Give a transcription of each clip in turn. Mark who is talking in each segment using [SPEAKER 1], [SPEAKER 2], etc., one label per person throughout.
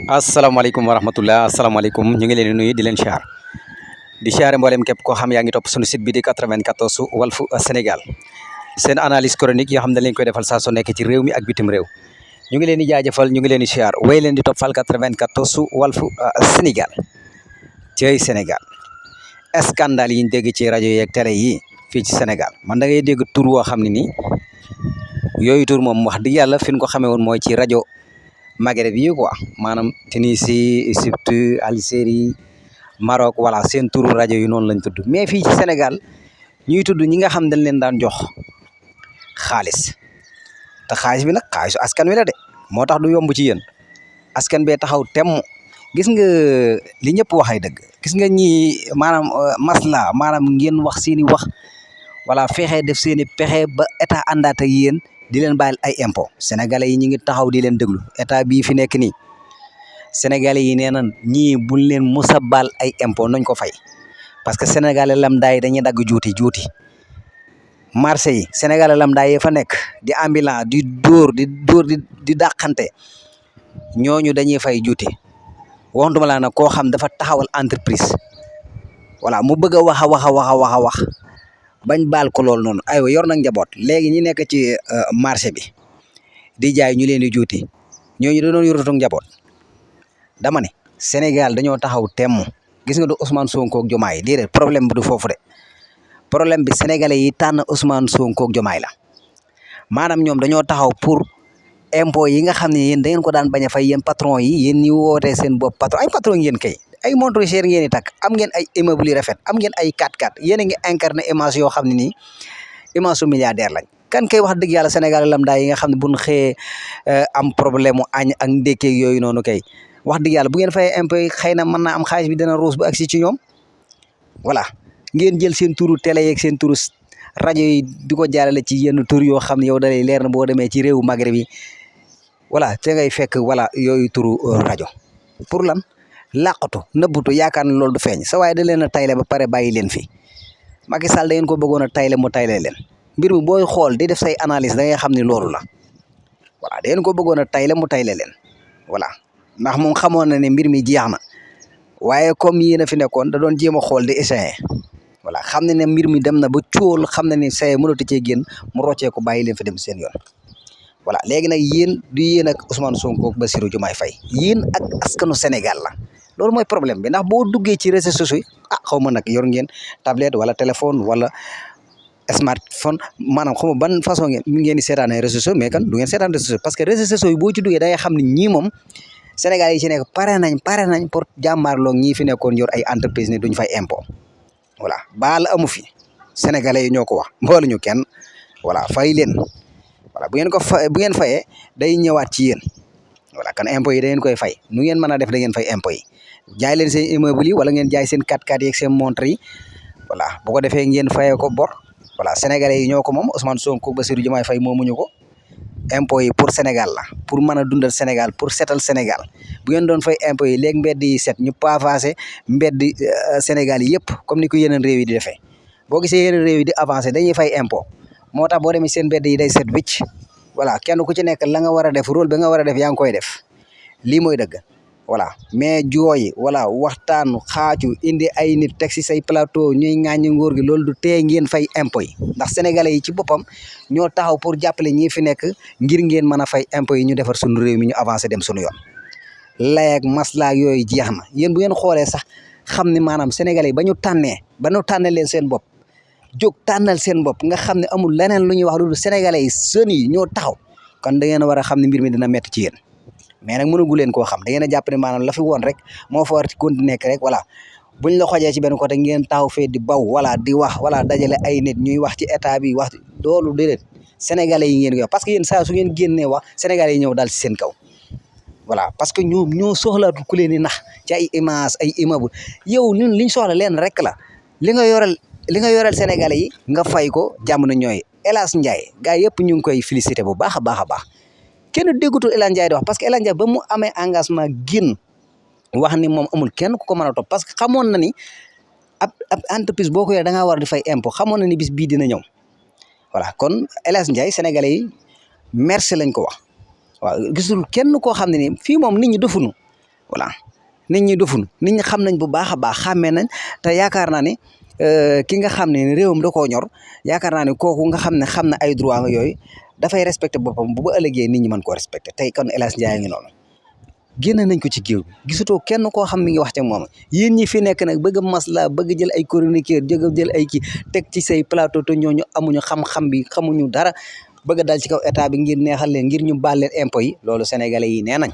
[SPEAKER 1] asalaamaaleykum wa rahmatullah asalaamaaleykum ñu ngi leen di nuyu di leen siyaar di siyaare mboolem képp koo xam yaa ngi topp sunu site bi di 94 Walfu Sénégal seen analyse chronique yoo xam ne leen koy defal saa su nekk ci réew mi ak bitim réew ñu ngi leen di jaajëfal ñu ngi leen di siyaar way leen di toppal 94 Walfu Sénégal cey Sénégal scandale yi ñu dégg ci rajo yeeg télé yi fii ci Sénégal man da ngay dégg tur woo xam ne nii yooyu tur moom wax dëgg yàlla fi ñu ko xamee woon mooy ci rajo Maghreb yi quoi maanaam Tunisie Égypte Algérie Maroc voilà seen turu rajo yi noonu lañ tudd mais fii ci Sénégal ñuy tudd ñi nga xam dañ leen daan jox xaalis te xaalis bi nag xaalisu askan wi la de moo tax du yomb ci yéen askan bee taxaw temm gis nga li ñëpp waxay dëgg gis nga ñi maanaam masla maanaam ngeen wax seeni wax voilà fexe def seeni pexe ba état àndaat ak yéen di leen bàyyil ay impôt sénégalais yi ñi ngi taxaw di leen déglu état bii fi nekk nii sénégalais yi nee nan ñii buñ leen musa baal ay impôt nañ ko fay parce que sénégalais lambda yi dañuy dagg juuti marché yi sénégalais lambda yi fa nekk di ambulant di dóor di dàqante ñooñu dañuy fay juuti waxantuma laa nag koo xam dafa taxawal entreprise voilà mu bëgg a wax bañ baal ko loolu noonu aywa yor nag njaboot léegi ñi nekk ci marché bi di jaay ñu leen di juuti ñooñu da doon yoratu njaboot dama ne Sénégal dañoo taxaw temm gis nga du Ousmane Sonko ak Diomaye déedéet problème bi du foofu de problème bi sénégalais yi tànn Ousmane Sonko ak Diomaye la maanaam ñoom dañoo taxaw pour impôt yi nga xam ne yéen da ngeen ko daan bañ a fay yéen patron yi yéen ñi wootee seen bopp patron ay patron ngeen kay ay montre cher ngeen di takk am ngeen ay immeuble yu rafet am ngeen ay 4x4 yéen a ngi incarné image yoo xam ne nii image su milliardaire lañ kan kay wax dëgg yàlla Sénégal lambda yi nga xam ne buñ xëyee am problème mu añ ak ndékkeeg yooyu noonu kay wax dëgg yàlla bu ngeen fay impôt yi xëy na mën naa am xaalis bi dana ruus bu agsi ci ñoom voilà ngeen jël seen turu télé yeeg seen turu rajo yi di ko jaarale ci yenn tur yoo xam ne yow dalay leer na boo demee ci réewu Maghreb yi voilà te ngay fekk voilà yooyu turu rajo pour lan làqatu nëbbutu yaakaar na loolu du feeñ sa waaye da leen a tayle ba pare bàyyi leen fi Macky Sall da ngeen ko bëggoon a tayle mu tayle leen mbir mi booy xool di def say analyse da ngay xam ne loolu la voilà da ngeen ko bëggoon a tayle mu tayle leen voilà ndax moom xamoon na ne mbir mi jeex na waaye comme yéen a fi nekkoon da doon jéem a xool di essayer voilà xam ne mbir mi dem na ba cóol xam na ne say mënatu cee génn mu roccee ko bàyyi leen fi dem seen yoon voilà léegi nag yéen du yéen ak Ousmane Sonko ak Bassirou Diomaye Faye yéen ak askanu Sénégal la loolu mooy problème bi ndax boo duggee ci réseaux sociaux yi xaw ma nag yor ngeen tablette wala téléphone wala smartphone maanaam xaw ma ban façon ngeen di seetaan ay réseaux sociaux mais kan du ngeen seetaan réseaux sociaux parce que réseaux sociaux yi boo ci duggee da ngay xam ne ñii moom Sénégal yi ci nekk pare nañ pour jàmmaarloog ñii fi nekkoon yor ay entreprise ne duñ fay impôt voilà baal amu fi sénégalais yi ñoo ko wax mboolu ñu kenn voilà fay leen voilà bu ngeen fayee day ñëwaat ci yéen voilà kan impôt yi da ngeen koy fay nu ngeen mën a def da ngeen fay impôt yi jaay leen seen immeuble yi wala ngeen jaay seen 4x4 yeeg seen montre yi voilà bu ko defee ngeen fayee ko bor voilà sénégalais yi ñoo ko moom Ousmane Sonko Bassirou Diomaye Faye moomuñu ko impôt yi pour Sénégal la pour mën a dundal Sénégal pour setal Sénégal bu ngeen doon fay impôt yi léegi mbedd yi set ñu pavasé mbedd Sénégal yi yëpp comme ni ko yeneen réew yi di defee boo gisee yeneen réew yi di avancé dañuy fay impôt moo tax boo demee seen mbedd yi day set wicc voilà kenn ku ci nekk la nga war a def rôle bi nga war a def yaa ngi koy def lii mooy dëgg voilà mais jooyi voilà waxtaan xaacu indi ay nit teg si say plateau ñuy ŋàññi nguur gi loolu du tee ngeen fay impôt yi ndax sénégalais yi ci boppam ñoo taxaw pour jàppale ñi fi nekk ngir ngeen mën a fay impôt yi ñu defar suñu réew mi ñu avancé dem suñu yoon layeeg maslaak yooyu jeex na yéen bu ngeen xoolee sax xam ne maanaam sénégalais yi ba ñu tànnee leen seen bopp jóg tànnal seen bopp nga xam ne amul leneen lu ñuy wax loolu sénégalais yi jeunes yi ñoo taxaw kon da ngeen a war a xam ne mbir mi dina métti ci yéen mais nag mënagu leen koo xam da ngeen a jàpp ne maanaam la fi woon rek moo fa war ci continuer nekk rek voilà buñ la xojee ci benn côté ngeen taxaw fee di baw voilà di wax voilà dajale ay nit ñuy wax ci état bi wax loolu déedéet sénégalais yi ngeen koy wax parce que yéen saa su ngeen génnee wax sénégalais yi ñëw daal ci seen kaw voilà parce que ñoo soxlaatu ku leen di nax ci ay image ay immeuble yow ñun liñ soxla leen rek la li nga yoreel sénégalais yi nga fay ko jamono ñooy El Hadj Ndiaye gars yëpp ñu ngi koy félicité bu baax a baax a baax kenn déggutul El Hadj Ndiaye di wax parce que El Hadj Ndiaye ba mu amee engagement génn wax ni moom amul kenn ku ko mën a topp parce que xamoon na ni ab entreprise boo ko yoree da ngaa war di fay impôt xamoon na ni bis bii dina ñëw voilà kon El Hadj Ndiaye sénégalais yi merci lañ ko wax waaw gisul kenn koo xam ne ni fii moom nit ñi defuñu voilà nit ñi dofun nit ñi xam nañ bu baax a baax xàmmee nañ te yaakaar naa ni ki nga xam ne réewam da koo ñor yaakaar naa ne kooku nga xam ne xam na ay droit nga yooyu dafay respecté boppam bu ba ëllëgee nit ñi mën koo respecté tey kon El Hadj Ndiaye ngi noonu génn nañ ko ci géew bi gisatoo kenn koo xam mi ngi wax ca moom yéen ñi fi nekk nag bëgg a masla bëgg jël ay chroniqueur jël ay kii teg ci say plateau te ñooñu amuñu xam-xam bi xamuñu dara bëgg a dal ci kaw état bi ngir neexal leen ngir ñu baal leen impôt yi loolu sénégalais yi nee nañ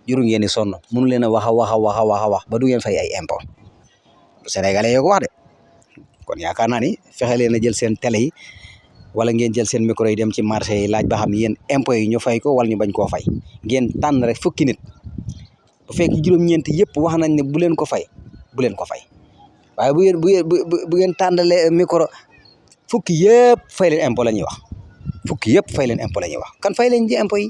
[SPEAKER 1] juru ngeen di sonn mënu leen a wax a wax ba du ngeen fay ay impôt sénégalais yoo ko wax de kon yaakaar naa ni fexe leen a jël seen télé yi wala ngeen jël seen micro yi dem ci marché yi laaj ba xam yéen impôt yi ñu fay ko wala ñu bañ koo fay ngeen tànn rek fukki nit bu fekk juróom-ñeent yëpp wax nañ ne bu leen ko fay bu leen ko fay waaye bu ngeen tànnalee micro fukki yëpp fay leen impôt la ñuy wax fukki yëpp fay leen impôt la ñuy wax kan fay leen ji impôt yi